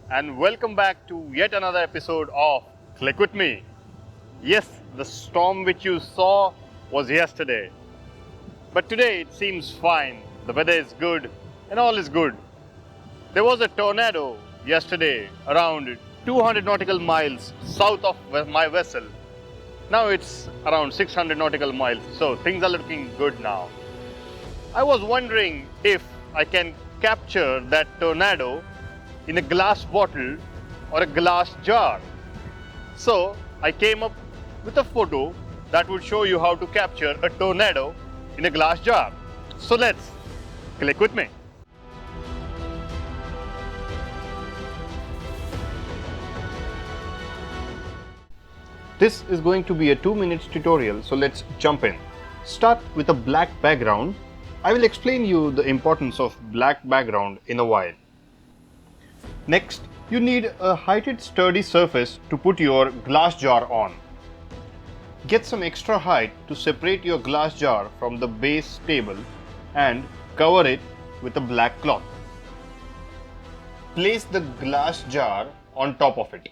and welcome back to yet another episode of Click With Me. Yes, the storm which you saw was yesterday, but today it seems fine. The weather is good and all is good. There was a tornado yesterday around 200 nautical miles south of my vessel. Now it's around 600 nautical miles, so things are looking good now. I was wondering if I can capture that tornado in a glass bottle or a glass jar. So I came up with a photo that would show you how to capture a tornado in a glass jar. So let's click with me. This is going to be a 2-minute tutorial, so let's jump in. Start with a black background. I will explain you the importance of black background in a while. Next, you need a heighted sturdy surface to put your glass jar on. Get some extra height to separate your glass jar from the base table and cover it with a black cloth. Place the glass jar on top of it.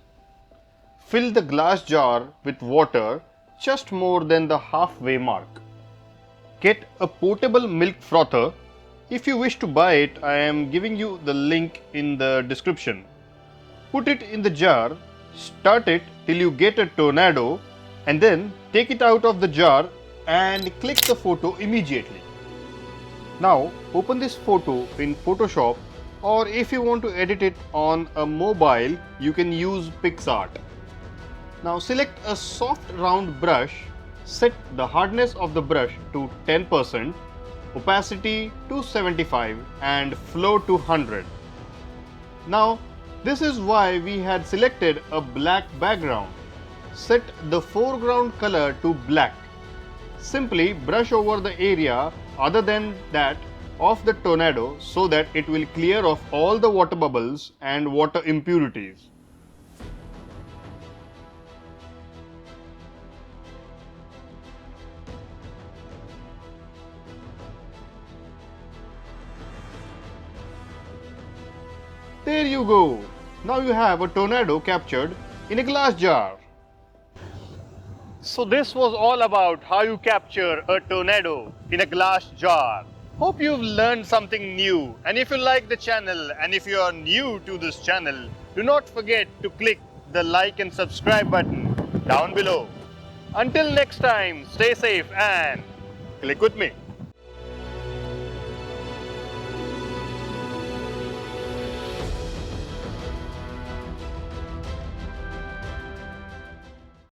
Fill the glass jar with water just more than the halfway mark. Get a portable milk frother. If you wish to buy it, I am giving you the link in the description. Put it in the jar, start it till you get a tornado, and then take it out of the jar and click the photo immediately. Now open this photo in Photoshop, or if you want to edit it on a mobile, you can use PicsArt. Now select a soft round brush. Set the hardness of the brush to 10%, opacity to 75 and flow to 100. Now this is why we had selected a black background. Set the foreground color to black. Simply brush over the area other than that of the tornado so that it will clear off all the water bubbles and water impurities. There you go. Now you have a tornado captured in a glass jar. So this was all about how you capture a tornado in a glass jar. Hope you've learned something new, and if you like the channel and if you are new to this channel, do not forget to click the like and subscribe button down below. Until next time, stay safe and click with me.